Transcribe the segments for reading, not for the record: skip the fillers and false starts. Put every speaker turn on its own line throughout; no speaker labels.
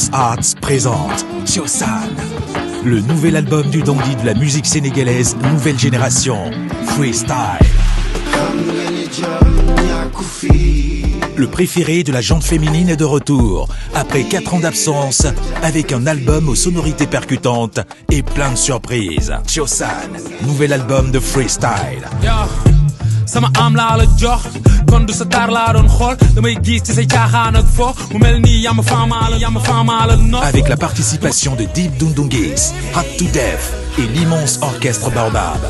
Dance Arts présente Tiosan, le nouvel album du dandy de la musique sénégalaise nouvelle génération, Freestyle. Le préféré de la gente féminine est de retour, après 4 ans d'absence, avec un album aux sonorités percutantes et plein de surprises. Tiosan, nouvel album de Freestyle.
Sama am laa la jox kon du sa tar laa doon xool damay gis ci say caaxaan ak fo mu mel ni yama faamaala no.
Avec la participation de Deep Dundungis, Hot to Death et l'immense orchestre Baobab.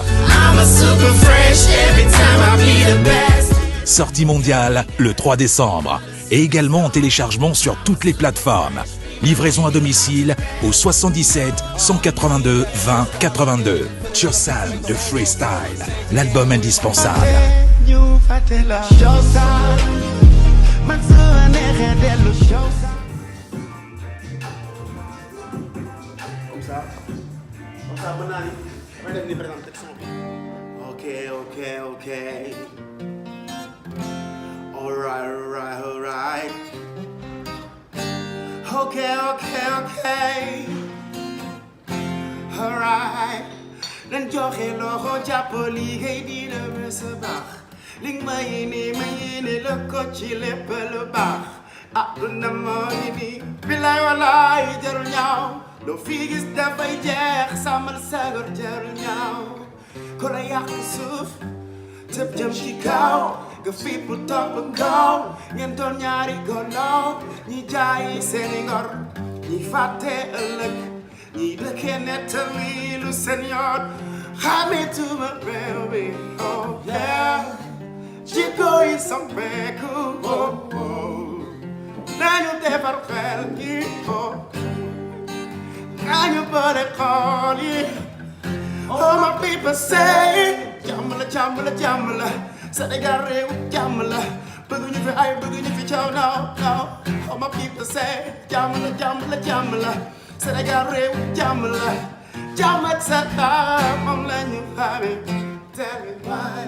Sortie mondiale le 3 décembre et également en téléchargement sur toutes les plateformes. Livraison à domicile au 77 182 20 82. Tiosan de Freestyle, l'album indispensable.
Comme ça mën naa ni may def ni par exemple son bi. Ok. Alright. Okay. Alright. Nan joxe loxo jàpp liggéey dina mës a baax. Li nga ma yéene la ko ci lépp lu baax. Àdduna moo ngi nii. Bilaay walaay jarul ñaaw. Loo fi gis dafay jeex sàmmal sagar jarul ñaaw. Ku la yàq suuf tëb jëm ci kaw. Nga fipp topp kaw. Ngeen doon ñaari golo. Ñi jaay seeni ngor. Ñi fàtte ëllëg. Ñi dëkkee nettali lu seen yoon. Xamituma réew mi. Oh yeah. Jikko yi soppeeku. Oh. Nañu defar xel gi. Oh. Nañu boole xool yi. Oh my people say. Jàmm la. Sénégal réew jàmm la. Bëgguñu fi ay bëgguñu fi coow no. Oh my people say. Jàmm la. Sénégal réew jàmm la. Jàmm ak salaam moom la ñu xamee. Tell me why.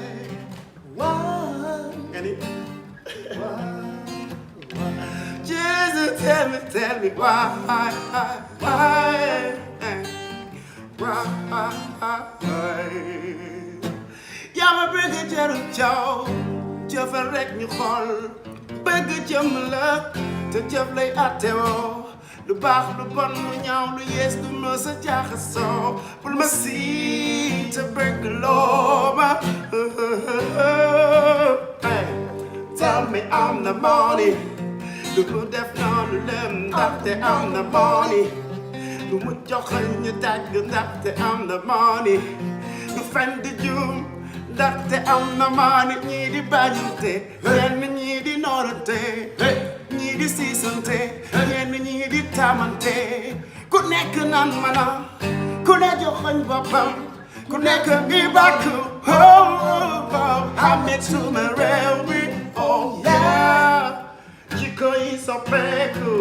Any? Jesus, tell me why. Yaa ma bëgg jarul coow. Jëfal rek ñu xool. Bëgg jëm la. Te jëf lay àttewoo. Lu baax lu bon lu ñaaw lu yees du ma sa jaxasoo. Bul ma si te bëgg loo ma. Tell me I'm the money. Lu mu def noonu lëm ndaxte am the money. Lu mu joxal ñu dagg ndaxte am the money. Lu fen di juum ndaxte am the money. Ñii di bañante yenn ñii di noonante. Ñii di siisante yenn ñii di tamante. Ku nekk naan mana ku ne joxoñ boppam ku nekk ngi bàkku. Xamituma réew mi. Oh yeah. Jikko yi soppeeku.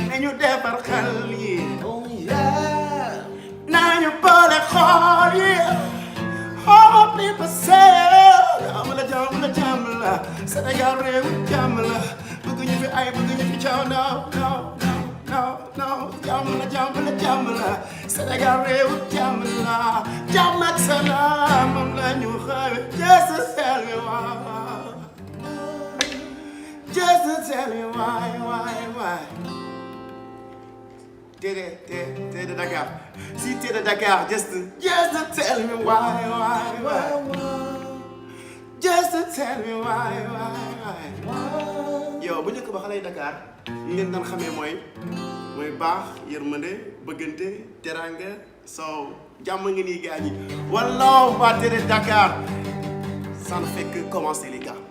Nañu defar xel yi. Oh yeah. Nañu boole xool yi. Oh people say. Jàmm la. Sénégal réew jàmm la. Bëgguñu fi ay bëgguñu fi coow no. Jàmm la. Sénégal réew jàmm la. Jàmm ak salaam moom la ñu xamee. Just tell me why. Just tell me why. T'es de Dakar. Si t'es de Dakar, just tell me why. Just tell me why. Yow bu njëkk ba xale yi Dakar ñu leen daan xamee mooy baax yërmande bëggante teranga soow jàmm nga nii gars ñi. Wallaahi waa T'es de Dakar ça ne fait que commencer les gars.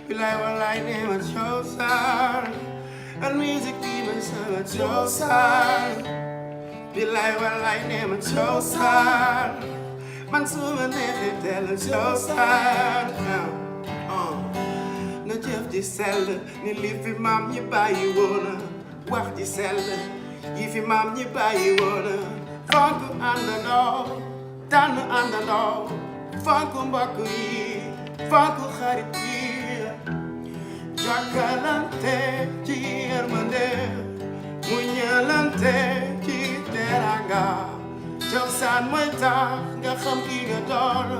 Bilaay walaay nee ma Tiosan. And music be my son Tiosan. Bilaay walaay nee ma Tiosan. Man su ma neexee teel a Tiosan. Na jëf ji sell ni li fi maam ñi bàyyi woon. Wax ji sell yi fi maam ñi bàyyi woon. fonk àndandoo tànn àndandoo fonk mbokk yi fonk xarit yi jàkkalante ci yërmande muñalante ci teranga cosaan mooy tax nga xam ki nga doon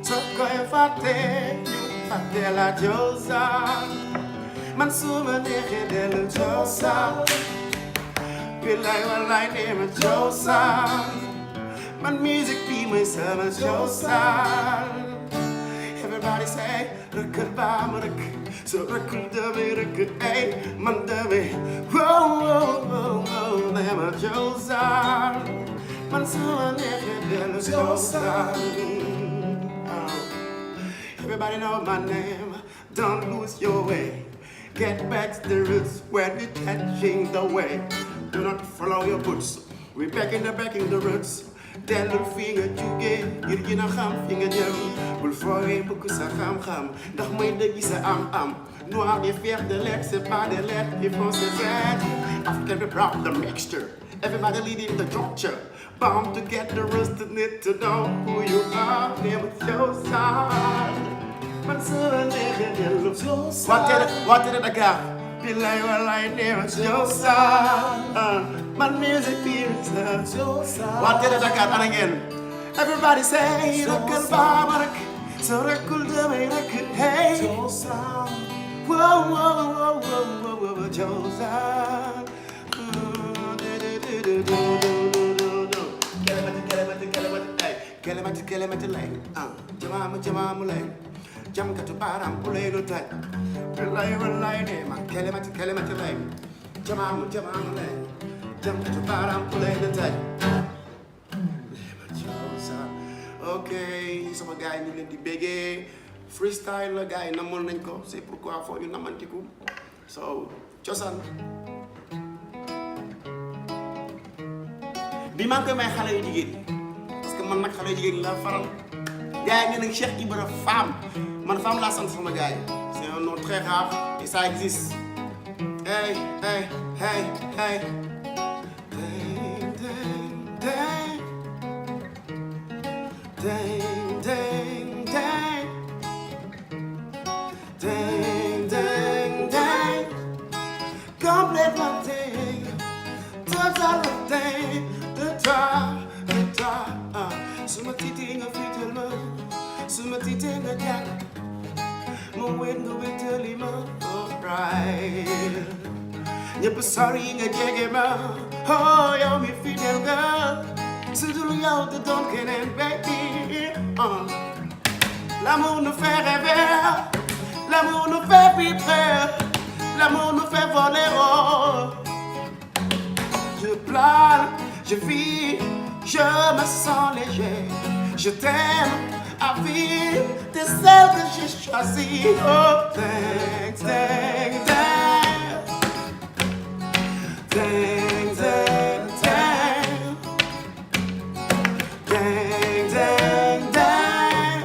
soo koy fàtte ñu fàtte la cosaan man su ma neexee dellu cosaan billaay wallaay nee ma cosaan man musique bi mooy sama cosaan everybody say rëkkal baa ma rëkk soo rëkkul damay rëkk ay man damay wow wow wow nee ma cosaan man su ma neexee dellu cosaan everybody know my name don't lose your way get back to the roots when you're catching the way do not follow your boots we back in the roots dellul fi nga jóge ngir gën a xam fi nga jëm bul fooyee bëgg sa xam-xam ndax mooy dëgg sa am-am noir des fiers de l'être c'est pas des lettres qui font ses aides African we brought the mixture everybody leading the structure bound to get the roots to need to know who you are never show sign man su la neexee dellu wàtte de Dakar billaay wallaay never show sign man music feels wàtte de Dakar ana ngeen everybody say rëkkal baa ma rëkk soo rëkkul damay rëkk hey wow wow wow wow wow cosaan kelemati lay jamaamu lay jamkatu baaraam bu lay lu taj billaay wallaay ne ma kelemati lay jamaamu lay jamkatu baaraam bu lay lu taj ok sama gars yi ñu leen di béggee freestyle la gars yi namoon nañ ko c'est pourquoi foo ñu namantiku so cosaan bi maa ngi koy may xale yu jigéen parce que man nag xale yu jigéen la faral gars yi ngeen ak Cheikh Ibra femme man femme laa sant sama gars yi c'est un nom très rare et ça existe hey hey hey hey dang dang dang dang dang dang complètement dang totalement dang de toi suma tiitee nga fiital ma suma tiitee nga jàpp ma wét nga wétali ma alright ñëpp sori nga jege ma oh yow mi fidèle nga surtout yow te doon keneen baby l'amour nous fait rêver l'amour nous fait vibrer l'amour nous fait voler haut je plane je vis je me sens léger je t'aime à vie t'es celle que j'ai choisie oh dang dang dang dang dang dang dang dang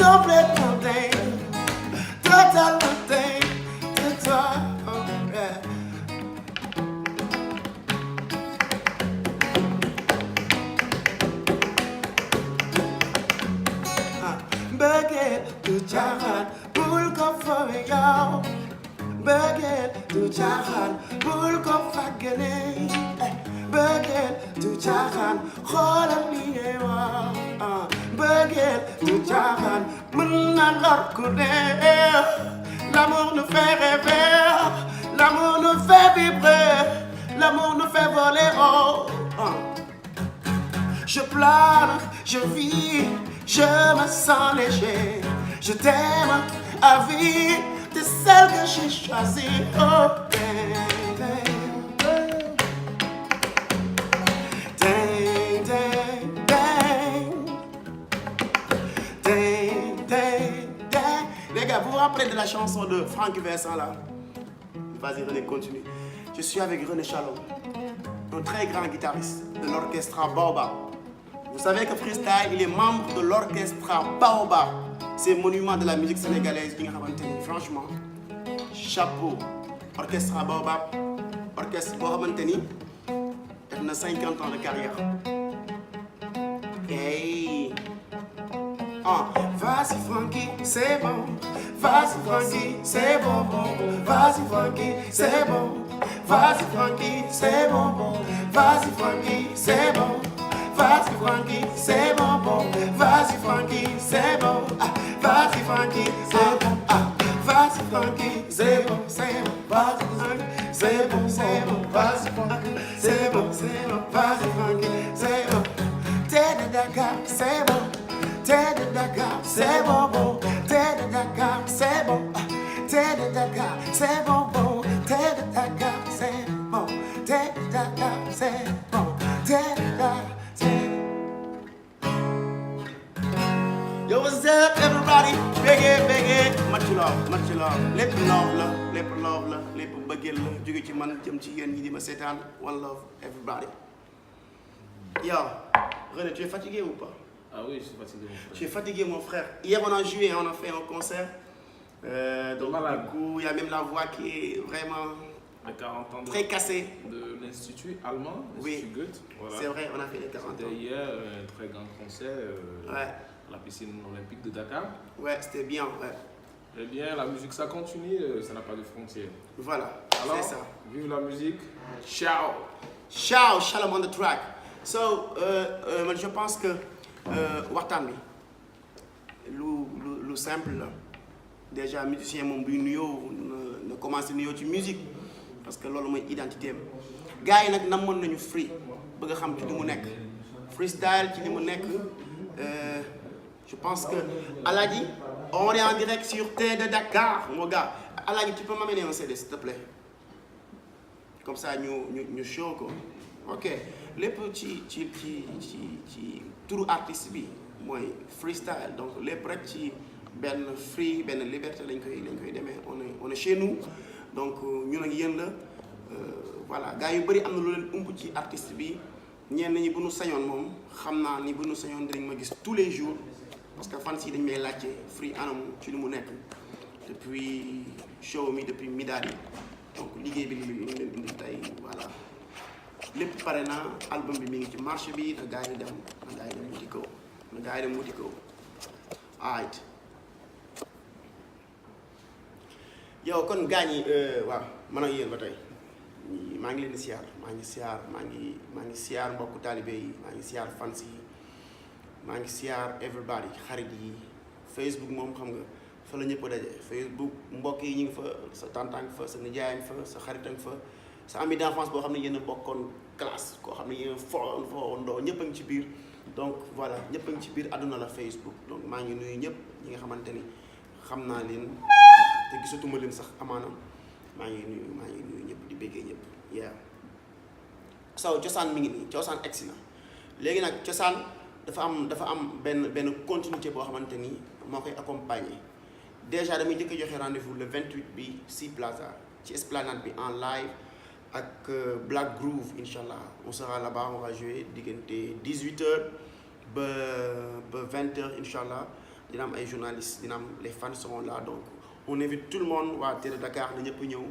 complètement dang totalement dang de toi oh yeah. Bëggeel du caaxaan bul ko foowe yow bëggeel du caaxaan bul ko fàggane bëggeel du caaxaan xoolal li ngay wax bëggeel du caaxaan mën na lor ku ne l'amour nous fait rêver l'amour nous fait vibrer l'amour nous fait voler haut je plane je vis je me sens léger je t'aime à vie t'es celle que j'ai choisie oh dang dang dang dang dang dang dang les gars vous vous rappelez de la chanson de Franck Vincent là vas-y René continue je suis avec René Chalon un très grand guitariste de l'orchestre Baobab. Vous savez que Freestyle, il est membre de l'orchestre Baobab. C'est monument de la musique sénégalaise. Franchement, chapeau. Orchestre Baobab, orchestre Baobab, il a 50 ans de carrière. Vas-y Frankie, c'est bon. Vas-y Frankie, c'est bon. Vas-y Frankie, c'est bon. Vas-y Frankie, c'est bon. Vas-y Frankie, c'est bon. Vas-y Frankie, c'est bon. Vas-y Frankie, c'est bon. Vas-y Frankie, c'est bon. Vas-y Frankie, c'est bon, c'est bon. Vas-y Frankie, c'est bon, c'est bon. Vas-y Frankie, c'est bon, c'est bon. Vas-y Frankie, c'est bon. T'es de Dakar, c'est bon. T'es de Dakar, c'est bon, bon. T'es de Dakar, c'est bon. T'es de Dakar, c'est bon, bon. T'es de Dakar, c'est bon. T'es de Dakar, c'est bon. T'es de Dakar, c'est bon. Yo, what's up, everybody? Bégé, much love. Lépp love la, lépp bëggeel la, jóge ci man jëm ci yéen ñi di ma seetaan. One love, everybody. Yo, René, tu es fatigué ou pas?
Ah oui, je suis fatigué, mon frère.
Je suis fatigué, mon frère. Hier, on a joué, on a fait un concert. Donc, du coup, il y a même la voix qui est vraiment très cassée.
De l'Institut allemand,
oui,
Goethe. Voilà.
C'est vrai, on a fait les 40 ans.
C'était hier un très grand concert à la piscine olympique de Dakar.
Ouais, c'était bien, ouais.
Eh bien, la musique, ça continue, ça n'a pas de frontières.
Voilà,
alors,
c'est ça.
Vive la musique. Ciao.
Shalom on the track. So, je pense que waxtaan bi lu simple la. Déjà musicien moom buy nuyoo na commencé nuyoo ci musique parce que loolu mooy identité am. Gars yi nag namoon nañu free bëgg a xam ci li mu nekk freestyle ci li mu nekk. Je pense que Aladi, on est en direct sur Terre de Dakar, mon gars. Aladi, tu peux m'amener un CD s'il te plaît? Comme ça ñu show ko. Ok, lépp ci turu artiste bi mooy freestyle, donc lépp rek ci benn free benn liberté lañ koy demee. On est chez nous, donc ñun ak yéen la. Voilà, gars yu bëri am na lu leen ump ci artiste bi. Ñenn ñi bu nu sañoon moom xam naa ni bu nu sañoon dinañ ma gis tous les jours parce que fans yi dañ may laajte free anam ci lu mu nekk depuis show mi depuis Midadi. Donc liggéey bi li leen indi tey voilà lépp pare na album bi mi ngi ci marché bi na gars yi dem wuti ko alright yow kon gars ñi waaw man ak yéen ba tey maa ngi leen di siyaar maa ngi siyaar mbokku taalibe yi maa ngi siyaar fans yi maa ngi siyaar everybody xarit yi Facebook moom xam nga fa la ñëpp a daje Facebook mbokk yi ñu ngi fa sa tàntaan fa sa nijaay fa sa xaritan fa sa ami d'enfance boo xam ne yéen a bokkoon classe koo xam ne yéen a foondoo ñëpp a ngi ci biir donc voilà ñëpp a ngi ci biir àdduna la Facebook donc maa ngi nuyu ñëpp ñi nga xamante ni xam naa leen te gisatuma leen sax amaana maa ngi nuyu ñëpp di béggee ñëpp yeah. So cosaan mi ngi nii cosaan egsi na léegi nag cosaan dafa am benn continuité boo xamante ni moo koy accompagner. Déjà damay njëkk a joxe rendez-vous le 28 bi si Plaza ci esplanade bi en live ak Black Groove inchallah on sera là-bas on va jouer diggante 18h ba 20h inchallah dina am ay journalistes dina am les fans seront là donc on invite tout le monde waa Terre de Dakar na ñëpp ñëw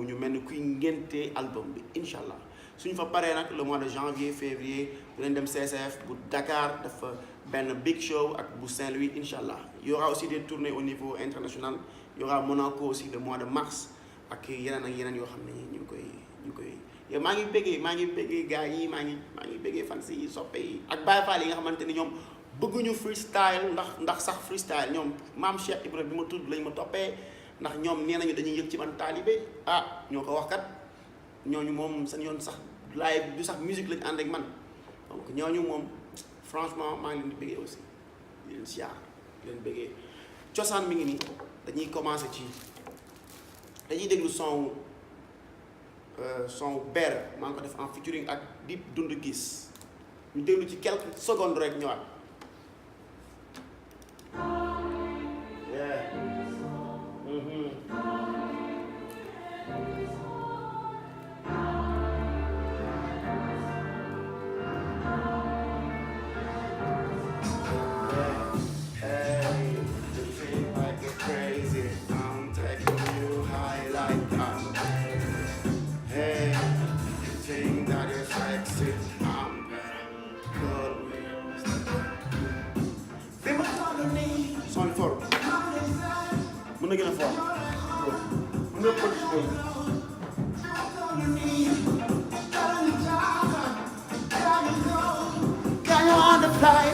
ñu mel ni kuy ngénte album bi inchallah suñu fa paree nag le mois de janvier février dinañ dem CCF bu Dakar dafa benn big show ak bu Saint-Louis inchallah il y aura aussi des tournées au niveau international il y aura Monaco aussi le mois de mars ak yeneen yoo xam ne ñu koy yow maa ngi bëggee gars yi maa ngi bëggee fans yi soppe yi ak Baye Fall yi nga xamante ni ñoom bëgguñu freestyle ndax sax freestyle ñoom maam Cheikh Ibrahima bi ma tudd lañ ma toppee ndax ñoom nee nañu dañuy yëg ci man taalibe ñoo ko wax kat ñooñu moom seen yoon sax live du sax musique lañu ànd ak man donc ñooñu moom franchement maa ngi leen di bëggee aussi di leen siyaar di leen bëggee cosaan mi ngi nii dañuy commencer dañuy déglu son Beer maa ngi ko def en featuring ak Dip Dund Gis ñu déglu ci quelques secondes rek ñëwaat. na gën a fort mën nga pël si boobu Kañu on the fly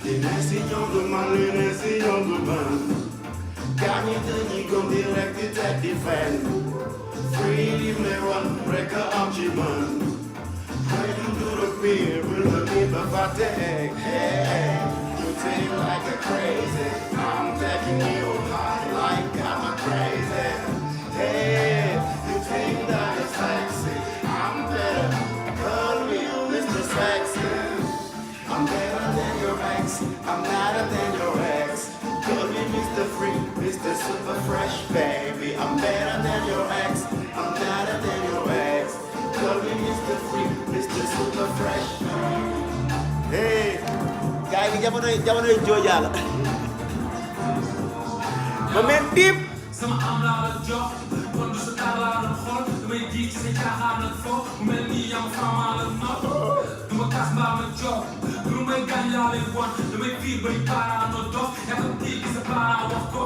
Dina si ñoom du man dina si ñoom du man Kañu dañuy gëm direct di teg di fen Free li may wan rek am ci man When you do the fear, will the people partake? Hey, you think like a crazy. I'm taking you high like I'm a crazy. Hey, you think that it's sexy. I'm better. Call me Mr. Sexy. I'm better than your ex. I'm better than your ex. Call me Mr. Free, Mr. Super Fresh, baby. I'm better than your ex. I'm better than your ex. Call me Mr. Free, Mr. Super Fresh. Hey, guys, jamono jooja la. Ma mel deep.
Sama am laa la jox kon du sa taar laa doon xool damay gis ci sa caaxaan ak fo mu mel ni yam faamaa la not du ma kas mbaa ma jox lu may gaañ laa lay won damay fiir bari paaraanoo dof yaa ko kii gi sa paaraan wax ko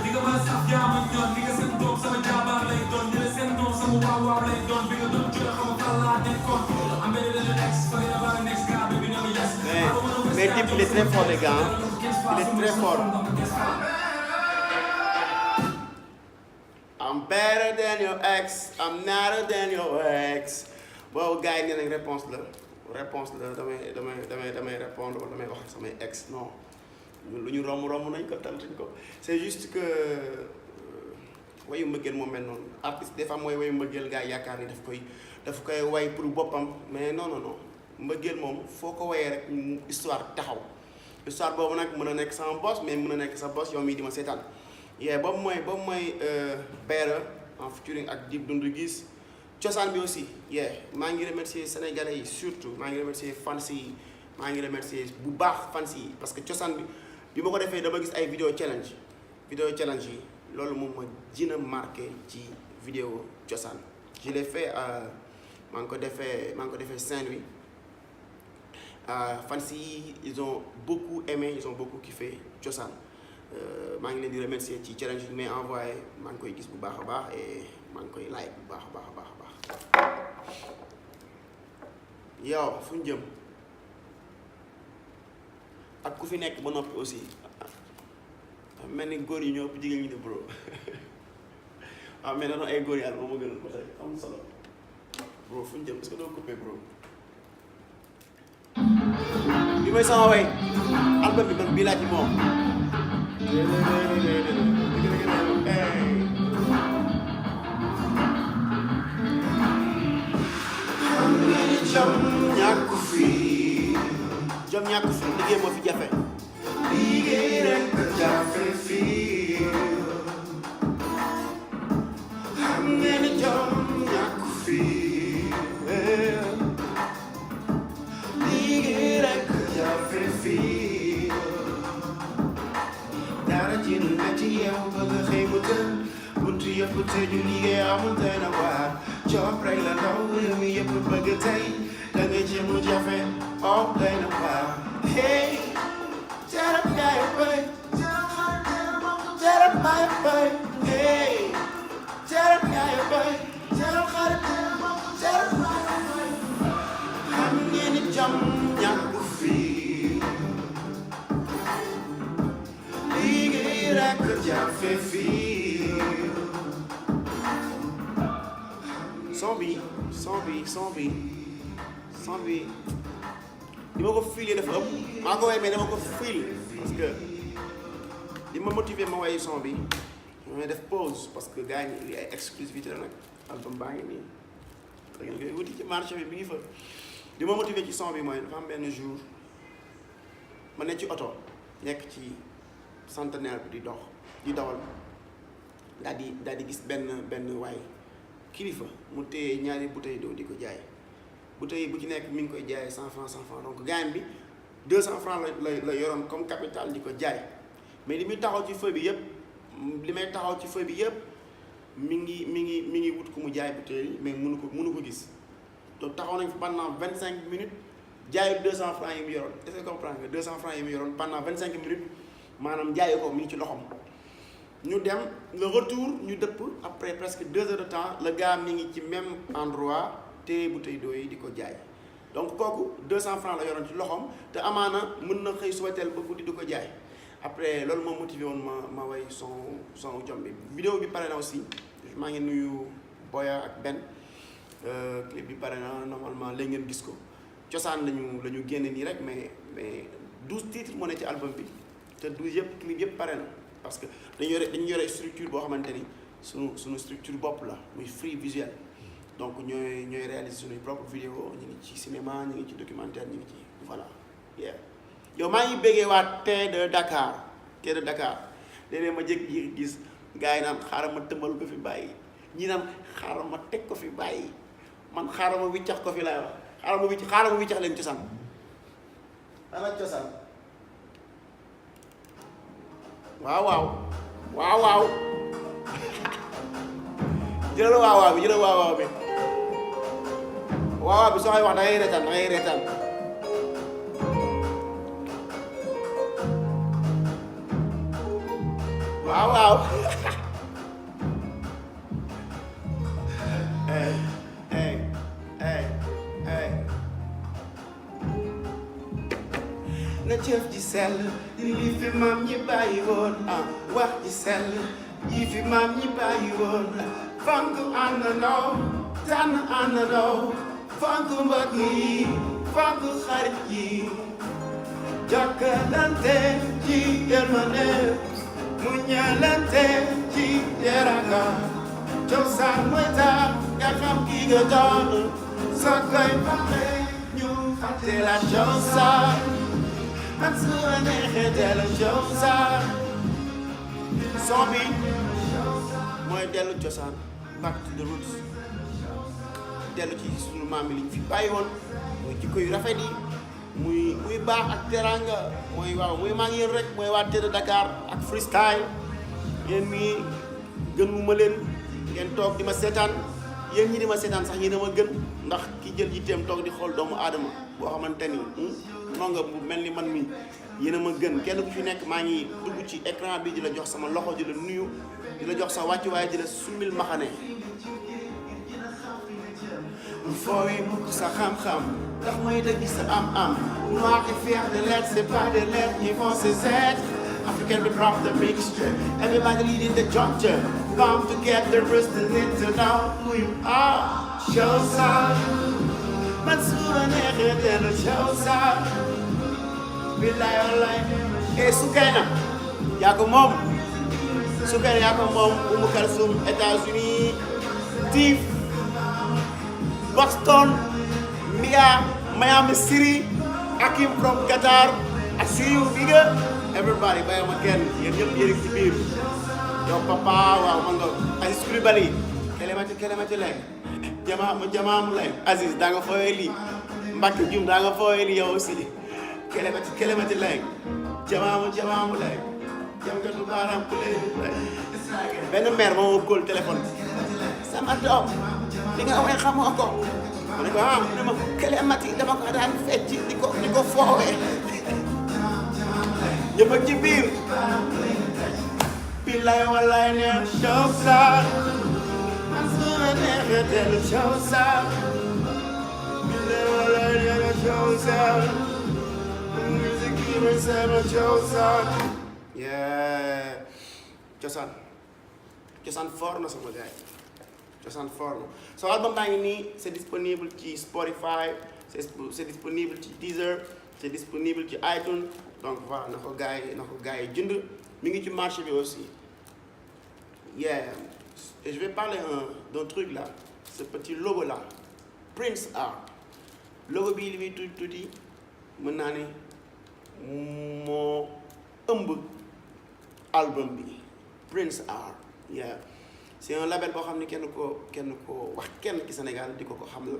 di nga mën a saf yaa ma ñoon di nga seen doom sama jaabaar lay doon di la seen doom sama waaw waaw lay doon bi nga doon joxe xama fan laa nekkoon am benn benn ex fa nga ba next car bi na ma yes
Mais Dip, il est très fort les gars. Il est très fort. I'm better than your ex. I'm better than your ex. Bon, gars yi nee nañ réponse la damay répondre wala damay wax ak samay ex non lu ñu romb nañ ko talatuñ ko c'est juste que wayu mbëggeel moo mel noonu artiste des fois mooy wayu mbëggeel gars yi yaakaar ni daf koy way pour boppam mais non mbëggeel moom foo ko wayee rek histoire taxaw histoire boobu nag mën a nekk sama boss mais mën a nekk sa boss yow mii di ma seetaan boobu mooy Better en featuring ak Dip Doundou Guiss cosaan bi aussi maa ngi remercier sénégalais yi surtout maa ngi remercier fans yi maa ngi remercier bu baax fans yi parce que cosaan bi ma ko defee dama gis ay vidéo challenge yi loolu moom ma dina marqué ci vidéo cosaan je l'ai fait maa ngi ko defee Saint-Louis fans yi ils ont beaucoup aimé ils ont beaucoup kiffé cosaan maa ngi leen di remercier ci challenge bi may envoyé maa ngi koy gis bu baax a baax et maa ngi koy like bu baax a baax yow fu ñu jëm ak ku fi nekk ba noppi aussi mel ni góor yi ñoo ëpp jigéen ñi de bro waaw mais dañoo ay góor yàlla moom ma gënal ba tey am solo bro fu ñu jëm est-ce que doo coupé bro bi mooy sama way album bi man bii laa ci moom jom ñàkk fi liggéey moo fi jafe liggéey rek jafe fii xam ngeen ni jom ñàkk fii liggéey rek jafe fii dara ci nu ne ci yow bëgg xëy mu tëdd buntu yëpp tëju liggéey amul tey na waar job rek la ndaw réew mi yëpp bëgg tey da ngay jéem mu jafe oh day na waar hey jarab yaay bay jarab yaay bay hey jarab yaay bay jarab xarit jarab yaay bay xam ngeen ni jom ñàkk fii liggéey rek jafe fii son bi li ma ko filee dafa ëpp maa ko way mais dama ko fil parce que li ma motiver ma way son bi ma def pause parce que gars yi li ay exclusivité la nag album baa ngi nii da ngeen koy wuti ci marché bi mi ngi fa li ma motiver ci son bi mooy dafa am benn jour ma ne ci oto nekk ci centenaire bi di dawal daal di gis benn waay kilifa mu téye ñaari bouteille d'eau di ko jaay bouteille bu ci nekk mi ngi koy jaayee 100 francs donc gaañ bi 200 francs la yoroon comme capital di ko jaay mais li muy taxaw ci feu bi yëpp mi ngi wut ku mu jaay bouteille yi mais mënu ko gis donc taxaw nañ fa pendant 25 minutes jaayu 200 francs yi mu yoroon est-ce que comprendre nga 200 francs yi mu yoroon pendant 25 minutes maanaam jaayu ko mi ngi ci loxom ñu dem le retour ñu dëpp après presque 2 heures de temps le gars mi ngi ci même endroit te bouteille d'eau yi di ko jaay donc kooku 200 francs la yoroon ci loxoom te amaana mën na xëy suba teel ba guddi di ko jaay après loolu moo motivé woon ma way son jom bi vidéo bi pare na aussi maa ngi nuyu Boya ak Ben clip bi pare na normalement léegi ngeen gis ko cosaan lañu génne nii rek mais 12 titres moo ne ci album bi te 12 yëpp clip yëpp pare na parce que dañu yore structure boo xamante ni suñu structure bopp la muy free visuel donc ñooy réaliser suñuy propre vidéo ñu ngi ci cinéma ñu ngi ci documentaire ñu ngi ci voilà yeah yow maa ngi béggee waa T de Dakar léeg-léeg ma jékki gis gars yi naan xaaral ma tëmbal ko fi bàyyi ñi naan xaaral ma teg ko fi bàyyi man xaaral ma wiccax ko fi laay wax xaaral ma wiccax leen cosaan ana cosaan waaw jëlal waaw bi waaw bi soo koy wax da ngay reetaan waaw hey na jëf ji sell li fi maam ñi bàyyi woon wax ji sell yi fi maam ñi bàyyi woon fonk àndandoo tànn àndandoo fonk mbokk yi fonk xarit yi jokkalante ci yërmande muñalante ci teraanga cosaan mooy tax nga xam ki nga doon soo koy fàtte ñu fàtte la cosaan man su la neexee dellu cosaan son bi mooy dellu cosaan back to the roots dellu ci sunu maam yi liñ fi bàyyi woon muy jikko yu rafet yi muy baax ak teraanga mooy maa ngi yéen rek mooy waa T de Dakar ak Freestyle yéen mii gënuma leen ngeen toog di ma seetaan yéen ñi di ma seetaan sax yéen a ma gën ndax ki jël jitteem toog di xool doomu aadama boo xamante ni nonga bu mel ni man mi yéen a ma gën kenn ku fi nekk maa ngi dugg ci écran bi di la jox sama loxo di la nuyu di la jox sa wàccuwaay di la summil maxane foo yi mukk sa xam-xam ndax mooy dëgg sa am-am noir et fier de l'être c'est pas de l'être ils vont se être African hip hop the mixture everybody leading the juncture come together listening to know who you are show some man su la neexee dellu show some billaay wallaay Soukeyna yaa ko moom Soukeyna yaa ko moom Oumou Kalsoum États-Unis Tif Boston Mia Miami City Akim from Qatar I see you bigger everybody bàyyi ma kenn yéen ñëpp yéen ci biir yow papa waaw ma nga Aziz Coulibaly kelemati lay jamaamu lay Aziz daa nga fooyee lii Mbacke Dioum daa nga fooyee lii yow aussi kelemati lay jamaamu lay jamkatu baaraam ku lay benn mère moo ma kóol téléphone sama doom li nga waxee xamoo ko ma ne ko dama kelemati dama ko daan fecc di ko foowee ñëpp ak ci biir billaay wallaay ne show sa man su ma neexee dellu show sa billaay wallaay ne show sa musique yi may sama show sa yeah cosaan fort na sama gars cosaan fort na so album baa ngi nii c'est disponible ci Spotify c'est disponible ci Deezer c'est disponible ci iTunes donc voilà na ko gars yi jënd mi ngi ci marché bi aussi yeah et je vais parler d'un truc là ce petit logo là Prince Art logo bii li muy tuuti mën naa ne moo ëmb album bi Prince Art yeah c'est un label boo xam ne kenn ko wax kenn ci Sénégal di ko xam la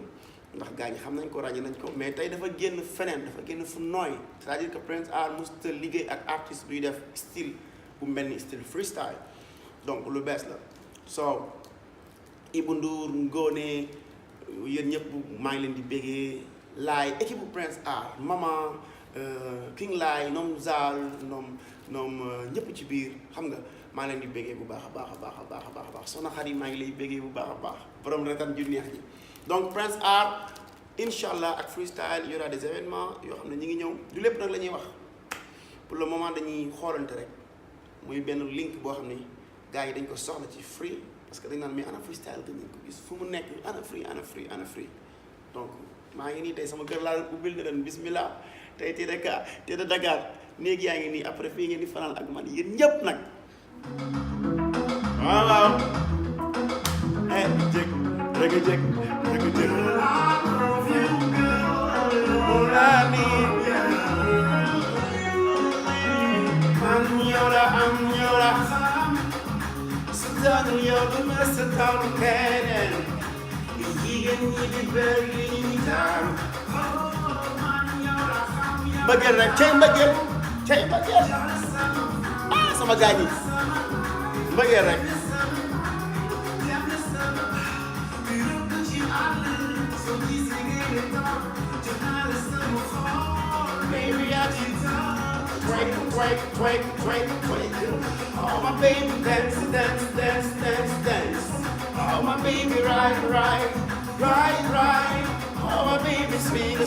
ndax gars ñi xam nañ ko ràññee nañ ko mais tey dafa génn feneen dafa génn fu nooy c'est-à-dire que Prince Art mosut a liggéey ak artiste buy def style bu mel ni style freestyle donc lu bees la so Ibou Ndour Ngone yéen ñëpp maa ngi leen di béggee laay équipe bu Prince Art Maman King Laay ñoom Zal ñoom ñëpp ci biir xam nga maa leen di béggee bu baax a baax soxna Xadi maa ngi lay béggee bu baax a baax borom retaan ju neex ji donc Prince Art Inch'Allah ak Freestyle y aura des événements yoo xam ne ñi ngi ñëw du lépp nag la ñuy wax pour le moment dañuy xoolante rek muy benn link boo xam ne gars yi dañ ko soxla ci free parce que dañ naan mais ana Freestyle dañ ko gis fu mu nekk ana free donc maa ngi nii tey sama kër laa ubbil na leen bismillah tey te de Dakar néeg yaa ngi nii après fii ngeen di fanaan ak man yéen ñëpp nag waaw jëg rëgg jëg am yow la sa taanu yow du ma sa taanu keneen jigéen ñi di bëri li ñuy taaru mbëggeel rek cey mbëggeel sama gaañ yi mbëggeel rek Twerk. Oh my baby, dance. Oh my baby, ride. Oh my baby, sweet.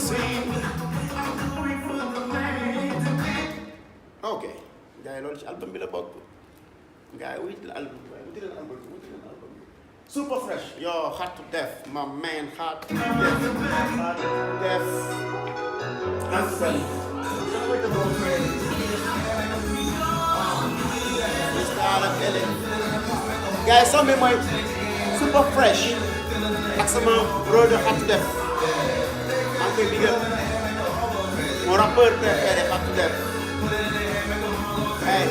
Ok, gars yi loolu ci album bi la bokk. Gars yi wuti la album bi. Super fresh. Yo, hot to death, my man, hot to death. Guys, some of my super fresh ak sama brother hot to death. maa ngi koy digal mon rappeur préféré hot to death. Hey.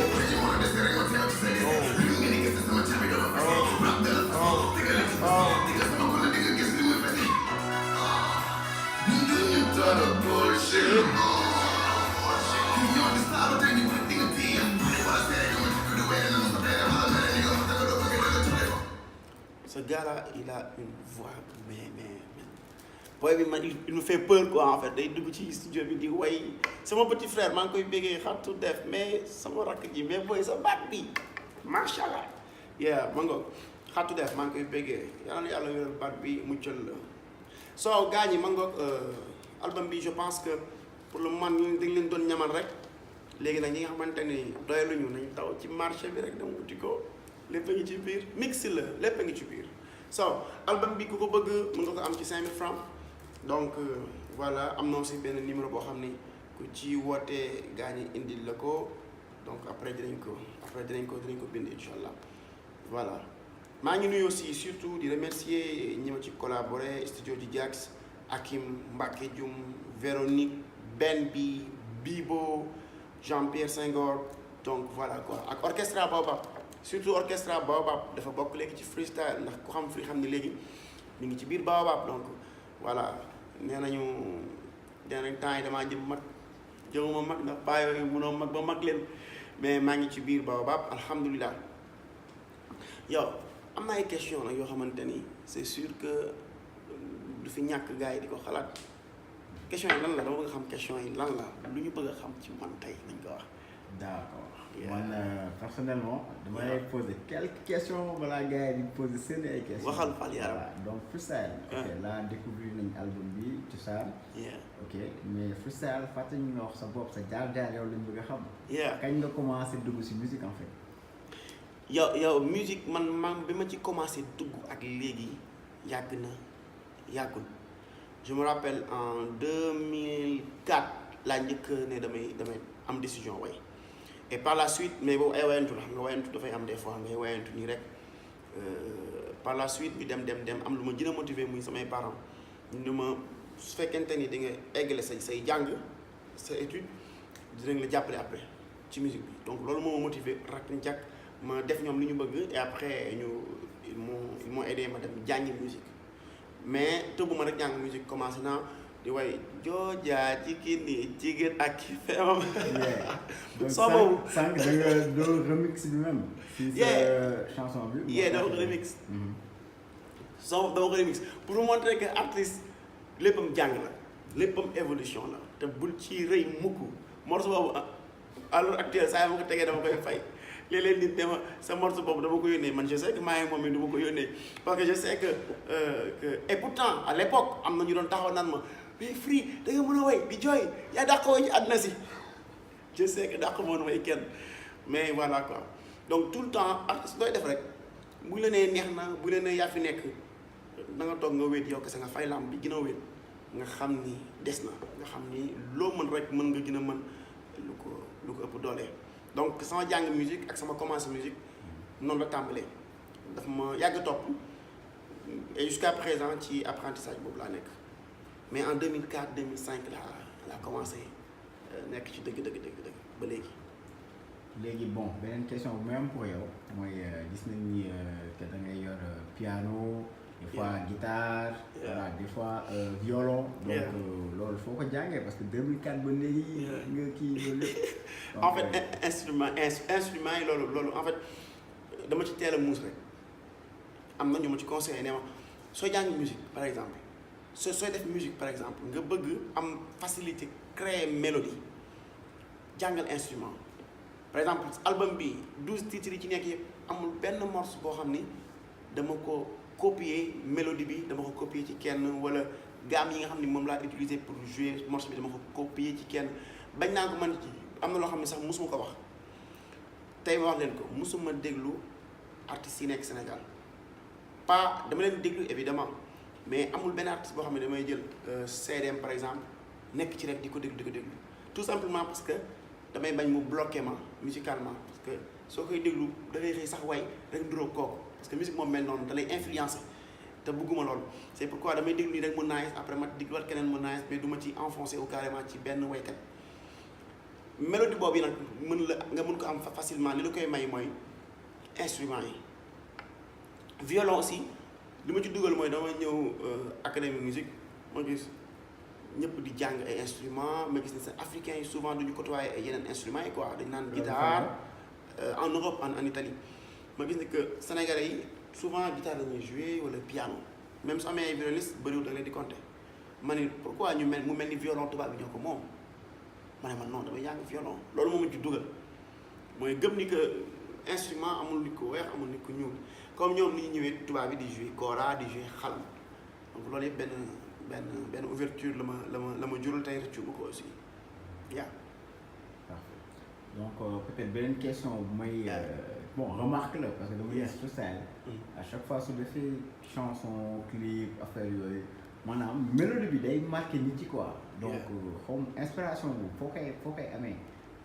Ce gars-là, il a une voix, mais boy bi man il me fait peur quoi en fait day dugg ci studio bi di way sama petit frère maa ngi koy béggee hot to death mais sama rakk ji mais boy sa baat bi macha allah yeah ma nga hot to death maa ngi koy béggee yàlla na yàlla wéral baat bi muccal la soo gars ñi ma nga album bi je pense que pour le moment dañ leen doon ñamal rek léegi nag ñi nga xamante ni doyaluñu nañ taw ci marché bi rek dem wuti ko lépp a ngi ci biir mix la lépp a ngi ci biir so album bi ku ko bëgg mën nga ko am ci 5000 francs donc voilà am na aussi benn numéro boo xam ni ku ci wootee gaa ñi indil la ko donc après dinañ ko bind incha allah voilà maa ngi nuyu aussi surtout di remercier ñi ma ci collaboré studio di Jax Hakim Mbacke Dioum Véronique Ben bi Bibo Jean-Pierre Senghor donc voilà quoi ak orchestra Baobab surtout orchestra Baobab dafa bokk léegi ci freestyle ndax ku xam free xam ni léegi mi ngi ci biir Baobab donc voilà nee nañ temps yi damaa jëmuma mag ndax bàyyi yooyu mënoo mag ba mag leen mais maa ngi ci biir Baobab alhamdulilah yow am na ay question nag yoo xamante ni c'est sûr que du fi ñàkk gars yi di ko xalaat question yi lan la dama bëgg a xam question yi lan la lu ñu bëgg a xam ci man tey nañ ko wax.
D'accord. Man personnellement damay poser quelques questions balaa gars yi di poser seen ay questions.
waxal Fall yaram
voilà donc freestyle. ok là découvrir nañ album bi cosaan. ok mais freestyle fàtte ñu nga wax sa bopp sa jaar-jaar yow lañ bëgg a xam. kañ nga commencé dugg ci musique en fait.
yow musique man bi ma ci commencé dugg ak léegi yàggul je me rappelle en 2004 laa njëkk ne damay am décision way et par la suite mais boobu ay wayantu la xam nga wayantu dafay am des fois ngay wayantu nii rek par la suite bi dem am lu ma gën a motiver muy samay parents ñu ma su fekkente ni di nga eggale say jàng sa étude dinañ la jàppale après ci musique bi donc loolu moo ma motiver rak njàkk ma def ñoom li ñu bëgg et après ils m'ont aidé ma dem jàngi musique mais tëbbuma rek jàng musique commencé naa di way joojaa jigéen ak ki feemam. soo boobu
sànq da nga doon remix bi même. si sa chanson bi.
dama ko remix. soo dama ko remix pour montrer que artiste léppam jàng la léppam évolution la te bul ci rëy mukk morceau boobu à l'heure actuelle saa yi ma ko tegee dama koy fay léeg-léeg nit dama sa morceau boobu dama ko yónnee man je sais que maa ngi moom mi du ma ko yónnee parce que je sais que et pourtant à l'époque am na ñu doon taxaw naan ma mais Free da nga mën a way di jooy yaa dàq way ci àdduna si je sais que dàq moon way kenn mais voilà quoi donc tout le temps artiste looy def rek bu la nee neex na bu la nee yaa fi nekk da nga toog nga wéet yow kese nga fay lamb bi gën a wéet nga xam ni des na nga xam ni loo mën rek mën nga gën a mën lu ko ëpp doole. donc sama jàng musique ak sama commencé musique noonu la tàmbalee daf ma yàgg topp et jusqu'à présent ci apprentissage boobu laa nekk mais en 2004 2005 laa commencé nekk ci dëgg ba léegi.
léegi bon beneen question bu même pour yow mooy gis nañ ni que da ngay yor piano des fois guitare voilà des fois violon donc loolu foo ko jàngee parce que 2004 ba léegi nga kii loolu lépp
en fait instrument yi loolu en fait dama ci teel a muus rek am na ñu ma ci conseillé ne ma soo jàng musique par exemple sooy def musique par exemple nga bëgg am facilité créer mélodie jàngal instrument par exemple album bi 12 titres yi ci nekk yëpp amul benn morceau boo xam ni dama ko copier mélodie bi dama ko copier ci kenn wala gamme yi nga xam ni moom laa utiliser pour jouer morceau bi dama ko copier ci kenn bañ naa ko man ci am na loo xam ne sax mosuma ko wax tey ma wax leen ko mosuma déglu artistes yi nekk Sénégal pas dama leen déglu évidemment mais amul benn artiste boo xam ne damay jël CDM par exemple nekk ci rek di ko déglu tout simplement parce que damay bañ mu bloqué ma musicalement parce que soo koy déglu da ngay xëy sax way rek nduróo kooku parce que musique moom mel noonu da lay influencer te bëgguma loolu c'est pourquoi damay déglu nii rek mu nice après ma dégluwaat keneen mu nice mais du ma ci enfoncé wu carrément ci benn waykat mélodie boobu yi nag nga mën ko am facilement li la koy may mooy instrument yi violon aussi li ma ci dugal mooy dama ñëw académie musique ma gis ñëpp di jàng ay instruments ma gis ne seen africains yi souvent duñu côtoyer ay yeneen instruments yi quoi dañ naan guitare en Europe en Italie ma gis ne que sénégalais yi souvent guitare la ñuy jouer wala piano même su amee ay violoniste bëriwul da leen di compter ma ne pourquoi mu mel ni violon tubaab bi ñoo ko moom ma ne man non damay jàng violon loolu moo ma ci dugal mooy gëm ni que instrument amul nit ko weex amul nit ko ñuul comme ñoom ni ñu ñëwee tubaab bi di jouer kora di jouer xalam donc loolu yëpp benn ouverture la ma jural tey rëccu ma ko aussi yaa
donc peut-être beneen question bu may bon remarque la parce que dama gis Freestyle à chaque fois su defee chanson clip affaire yooyu maanaam mélodie bi day marqué nit ci quoi donc xom inspiration bu foo koy amee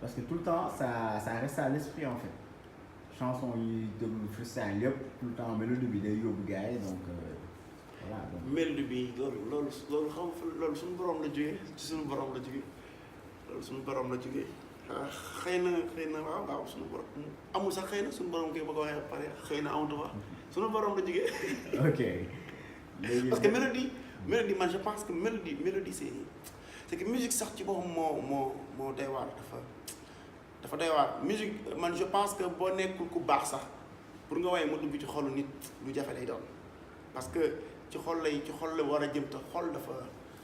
parce que tout le temps ça reste à l'esprit en fait chanson yi déglu Freestyle yëpp tout le temps mélodie bi day yóbbu gars yi donc voilà donc
mélodie bi loolu xam loolu suñu borom la jógee ci suñu borom la jógee loolu suñu borom la jógee xëy na waaw suñu borom amul sax xëy na suñu borom koy bëgg a waxee pare xëy na amatu fa suñu borom la jógee
ok
parce que mélodie man je pense que mélodie c'est que musique sax ci boppam moo doy waar dafa doy waar musique man je pense que boo nekkul ku baax sax pour nga waaye mu dugg ci xolu nit lu jafe lay doon parce que ci xol la war a jëm te xol dafa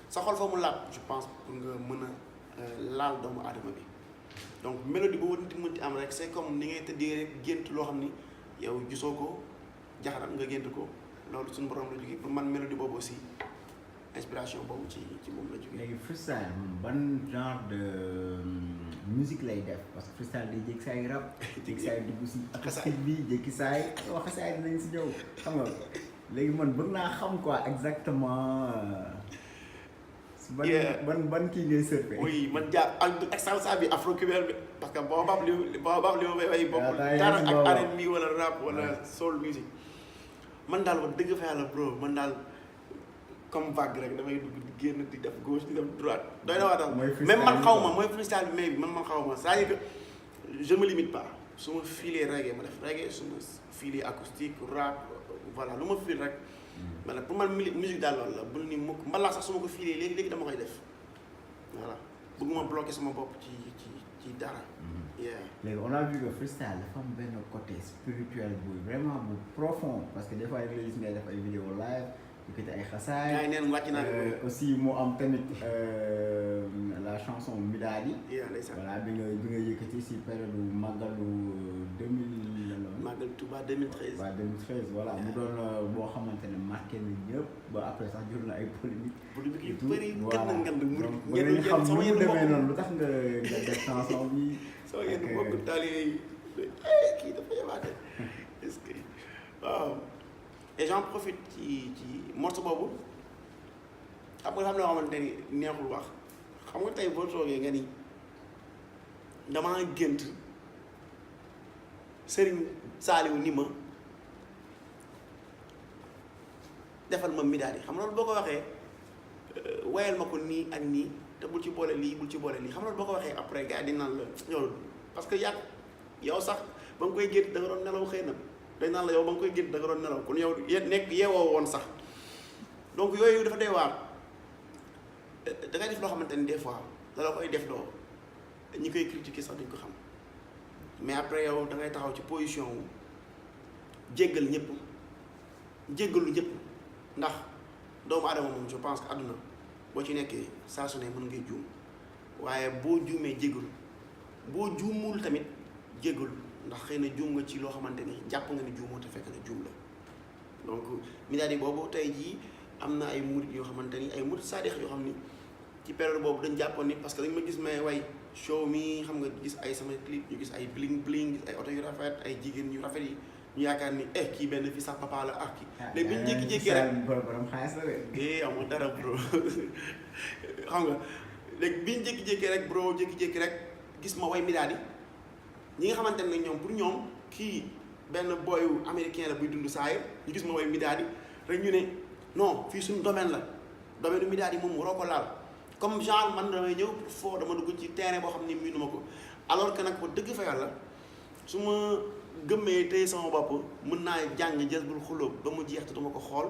sa xol fa mu làpp je pense pour nga mën a laal doomu aadama bi donc mélodie boo mënti am rek c'est comme ni ngay tëddee rek gént loo xam ni yow gisoo ko jaxaram nga gént ko loolu suñu borom la jógee pour man mélodie boobu aussi inspiration boobu ci moom la jógee.
léegi Freestyle ban genre de musique lay def parce que Freestyle day jékki saay rap jékki saay dugg si acoustique bi jékki saay xasaay dinañ si ñëw xam nga léegi man bëgg naa xam quoi exactement ban kii ngay surfer.
oui man ak salsa bi afro-cubain bi parce que boobab li ma fay way bokkul dara ak R&B wala rap wala soul music man daal wax dëgg fa yàlla bro man daal comme vague rek damay dugg di génn di def gauche di def droite doy na waa tax même man xaw ma mooy freestyle bi mais bi man xaw ma c'est-à-dire que je me limite pas su ma filee reggae ma def reggae su ma filee acoustique rap voilà lu ma fil rek man pour man musique daal loolu la bul ni mukk mbalax sax su ma ko filee léegi dama koy def voilà bëgguma bloquer sama bopp ci dara.
léegi on a vu que freestyle dafa am benn côté spirituel bu vraiment bu profond parce que des fois rek la gis ngay def ay vidéo live yëkkati ay xasaay.
yaa ngi neen wàcc naa
aussi mu am tamit la chanson Midadi.
voilà
bi nga yëkkati si période màggalu 2000 la loolu.
màggal Touba 2013.
waaw 2013 voilà mu doon boo xamante ne marqué na ñëpp ba après sax jur na ay polémique.
polémique yu bëri gën na ngand mu
ngeen xam nu mu demee noonu lu tax nga def chanson bi.
sama yenn mbokk taalibe yi kii dafa yabaate est-ce que waaw et j'en profite ci morceau boobu xam nga xam loo xamante ni neexul wax xam nga tey boo toogee nga ni damaa gént Serigne Saliou ni ma defal ma Midadi xam nga loolu boo ko waxee wayal ma ko nii ak nii te bul ci boole lii bul ci boole lii xam nga loolu boo ko waxee après gars yi di naan la yow parce que yow sax ba nga koy gént da nga doon nelaw xëy na dañ naan la yow ba nga koy gént da nga doon nelaw kon yow nekk yeewoo woon sax donc yooyu dafa doy waar da ngay def loo xamante ni des fois da la koy def loo ñi koy critiquer sax duñ ko xam mais après yow da ngay taxaw ci position wu jéggal ñëpp jéggalu ñëpp ndax doomu aadama moom je pense que àdduna boo ci nekkee saa su ne mën ngay juum waaye boo juumee jéggalu boo juumul tamit jéggalu ndax xëy na juum nga ci loo xamante ni jàpp nga ni juumoo te fekk na juum la donc Midadi boobu tey jii am na ay murit yoo xamante ni ay murit saadix yoo xam ni ci période boobu dañ jàppoon ni parce que dañ ma gis may way show mi xam nga gis ay sama clip ñu gis ay bling bling gis ay oto yu rafet ay jigéen yu rafet yi ñu yaakaar ni kii benn fii sax papa la ak kii léegi bi ñu jékki-jékki rek
borom xaalis la de
amul dara bro xam nga léegi bi ñu jékki-jékki rek bro jékki-jékki rek gis ma way Midadi ñi nga xamante ne ñoom pour ñoom kii benn boyu américain la buy dund saa yi ñu gis ma way Midadi rek ñu ne non fii suñu domaine la domaine du Midadi moom waroo ko laal comme genre man damay ñëw pour foo dama dugg ci terrain boo xam ni miinu ma ko alors que nag ko dëgg fa yàlla su ma gëmmee tey sama bopp mën naa jàng Jazbul Xulóob ba mu jeex te duma ko xool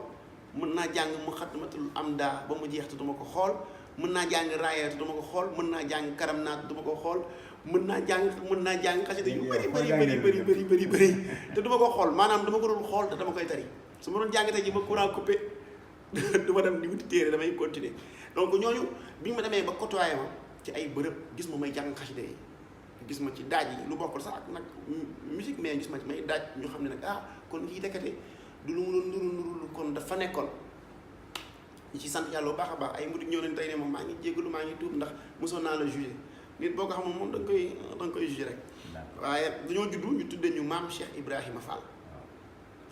mën naa jàng Muxaddamatul Amda ba mu jeex te duma ko xool mën naa jàng Raaya te duma ko xool mën naa jàng Karam Naat te duma ko xool mën naa jàng xasida yu bëri te duma ko xool maanaam dama ko doon xool te dama koy tari su ma doon jàng tey ji ba courant coupé du ma dem di wuti téere damay continuer donc ñooñu bi ñu ma demee ba côtoyé ma ci ay bërëb gis ma may jàng xasida yi gis ma ci daaj yi lu bokkul sax ak nag musique mais gis ma ci may daaj ñu xam ne nag kon kii dekkate du lu mu doon nuru kon dafa nekkoon ñu ci sant yàlla bu baax a baax ay murid ñëw nañ tey ne moom maa ngi jéggalu maa ngi tuub ndax mosoon naa la jugé nit boo ko xamul moom da nga koy jugé rek waaye dañoo juddu ñu tuddee ñu maam Cheikh Ibrahima Fall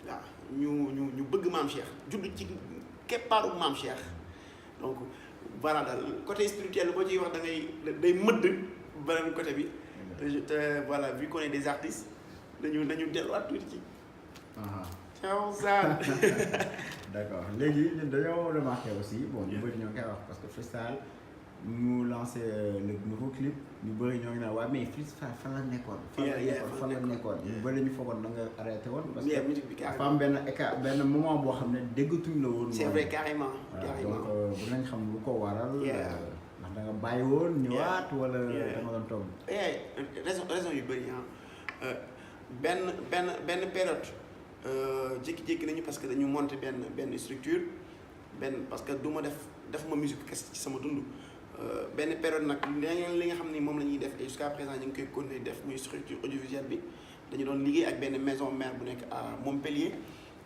waaw ñu bëgg maam Cheikh judd ci keppaaru maam Cheikh donc voilà daal côté spirituel boo ciy wax da ngay day mëdd beneen côté bi te voilà vu qu'on est des artistes dañu delluwaat tuuti ci. ciao ça.
d'accord léegi ñun dañoo remarqué aussi bon ñu bëri ñoo ngi koy wax parce que Freestyle ñu lancé le nouveau clip ñu bëri ñoo ngi naan waaye mais Freestyle fan la nekkoon. fan la nekkoon ñu bëri ñu foogoon da nga arrêté woon. parce que
musique bi
dafa am benn moment boo xam ne déggatuñ la woon.
c'est vrai carrément.
donc bu nañ xam lu ko waral. ndax da nga bàyyi woon ñëwaat wala da nga doon toog.
raison yu bëri benn période jékki-jékki nañu parce que dañu monter benn structure parce que du ma defuma musique kese ci sama dund. benn période nag li nga xam ni moom la ñuy def et jusqu'à présent ñu ngi koy continuer def muy structure audiovisuelle bi dañu doon liggéey ak benn maison mère bu nekk à Montpellier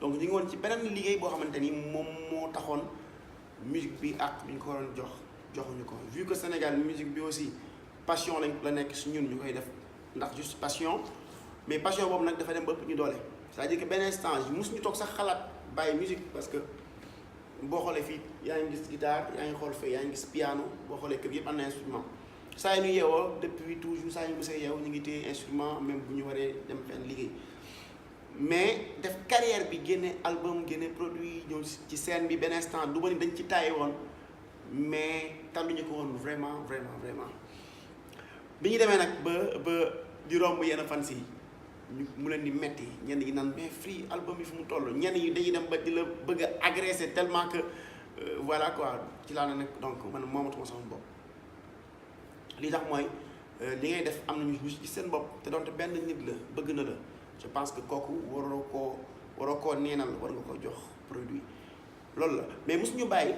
donc ñu ngi woon ci beneen liggéey boo xamante ni moom moo taxoon musique bi ak bi ñu ko waroon joxuñu ko vu que Sénégal musique bi aussi passion la nekk su ñun ñu koy def ndax juste passion mais passion boobu nag dafa dem ba ëpp ñu doole c'est-à-dire que benn instant mosuñu toog sax xalaat bàyyi musique parce que boo xoolee fii yaa ngi gis guitare yaa ngi xool fee yaa ngi gis piano boo xoolee kër yëpp am na instrument saa yi ñu yeewoo depuis toujours saa yu ñu mësee yeewu ñu ngi téye instrument même bu ñu waree dem fenn liggéey mais def carrière bi génne album génne produit ñëw ci scène bi benn instant du ma ni dañ ci taayee woon mais tàlluñu ko woon vraiment bi ñu demee nag ba di romb yenn fans yi mu leen di metti ñenn ñi naan mais Free album yi fu mu toll ñenn ñi dañuy dem ba di la bëgg a agresser tellement que voilà quoi ci laa ne nag donc man moomatuma sama bopp li tax mooy li ngay def am nañu ci seen bopp te donte benn nit la bëgg na la je pense que kooku waroo koo neenal war nga ko jox produit loolu la mais mosuñu bàyyi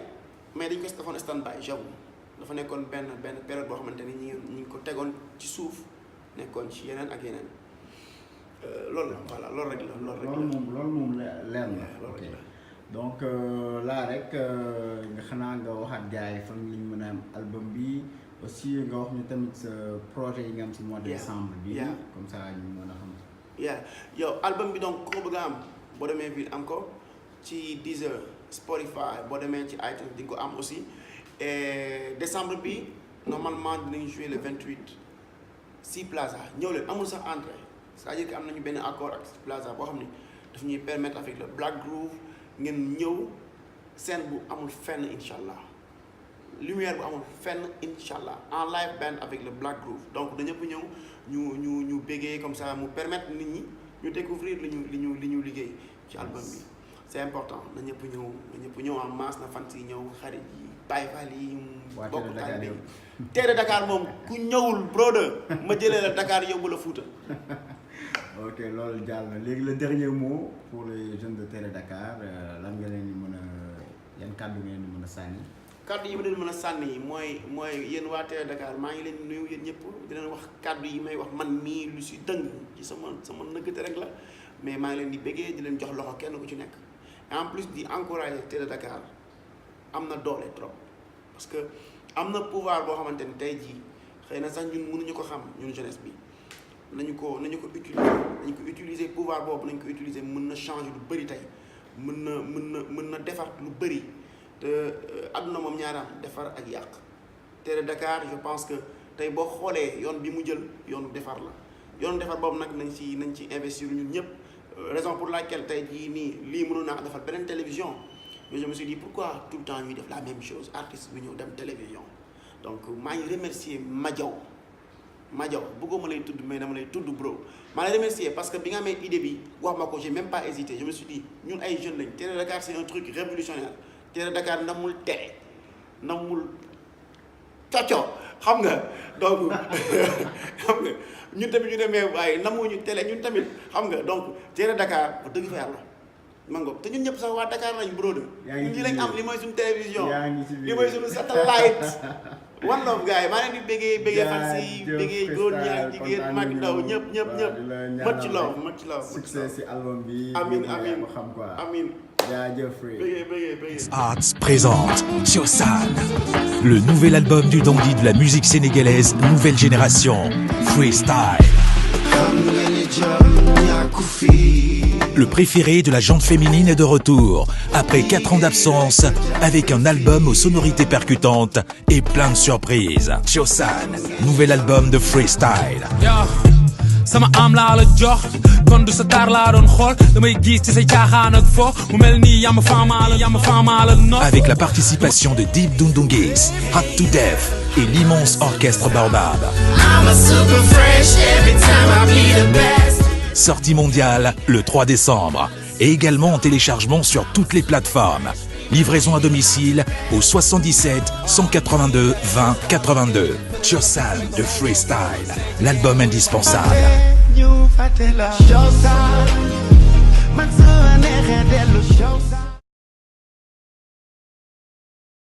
mais dañ ko defoon stand by j'avoue dafa nekkoon benn période boo xamante ni ñi ngi ko tegoon ci suuf nekkoon ci yeneen ak yeneen loolu la voilà loolu rek la
loolu moom leer na ok donc là rek nga xanaa nga waxaat gars yi fan lañ mën a am album bi aussi nga wax ñu tamit sa projet yi nga am si mois de décembre bi comme ça ñu mën a xam
yow album bi donc ku ko bëgg a am boo demee bi am ko ci Deezer Spotify boo demee ci iTunes di nga ko am aussi et décembre bi normalement dinañ jouer le 28 si Plaza ñëw leen amul sax entrée c'est-à-dire que am nañu benn accord ak Plaza boo xam ne daf ñuy permettre avec le Black Groove ngeen ñëw scène bu amul fenn incha allah lumière bu amul fenn incha allah en live band avec le Black Groove donc dañu ñëpp ñëw ñu béggee comme ça mu permettre nit ñi ñu découvrir li ñu liggéey ci album bi c'est important na ñëpp ñëw en masse na fans yi ñëw xarit yi Baye Fall yi bokk taalibe yi Terre Dakar moom ku ñëwul brother ma jëlee la Dakar yóbbu la Fouta.
ok loolu jàll na léegi le dernier mot pour les jeunes de Terre Dakar lan nga leen di mën a yan kàddu nga leen di mën a sànni.
kàddu yi ma leen mën a sànni mooy yéen waa Terre Dakar maa ngi leen di nuyu yéen ñëpp di leen wax kàddu yi may wax man mii lu si dëng ci sama nëggate rek la mais maa ngi leen di bëggee di leen jox loxo kenn ku ci nekk et en plus di encourager Terre Dakar am na doole trop parce que am na pouvoir boo xamante ni tey jii xëy na sax ñun mënuñu ko xam ñun jeunesse bi nañu ko utiliser pouvoir boobu nañu ko utiliser mën na changer lu bëri tey mën na defar lu bëri te àdduna moom ñaaraam defar ak yàq Terre Dakar je pense que tey boo xoolee yoon bi mu jël yoonu defar la yoonu defar boobu nag nañ ci investir ñun ñëpp raison pour laquelle tey jii nii lii mënoon naa defar beneen télévision mais je me suis dit pourquoi tout le temps ñuy def la même chose artiste bi ñëw dem télévision donc maa ngi remercier Madiaw bëgguma lay tudd mais dama lay tudd bro maa ngi remercier parce que bi nga amee idée bi wax ma ko j'ai même pas hésité je me suis dit ñun ay jeunes lañ Terre Dakar c'est un truc révolutionnaire Terre Dakar namul télé namul coco xam nga donc xam nga ñun tamit ñu demee waaye namuñu télé ñun tamit xam nga donc Terre Dakar ba dëgg fa yàlla mango te ñun ñëpp sax waa Dakar lañ brodo ñun ñi lañ am li mooy suñu télévision li mooy suñu satellite one love gars yi maa leen di béggee fan si béggee góor ñi ak jigéen mag ndaw ñëpp much love
succès si album bi
amin
xam quoi
amin
béggee Arts présente Tiosan, le nouvel album du dandy de la musique sénégalaise nouvelle génération Freestyle. Le préféré de la gente féminine est de retour, après 4 ans d'absence, avec un album aux sonorités percutantes et plein de surprises. Tiosan, nouvel album de Freestyle.
sama am laa la jox kon du sa tar laa doon xool damay gis ci say caaxaan ak fo mu mel ni yama faamaala no.
Avec la participation de Deep Dundungis, Hot to Death et l'immense orchestre Baobab. Sortie mondiale le 3 décembre et également en téléchargement sur toutes les plateformes. Livraison à domicile au 77 182 20 82. Tiosan de Freestyle, l'album indispensable.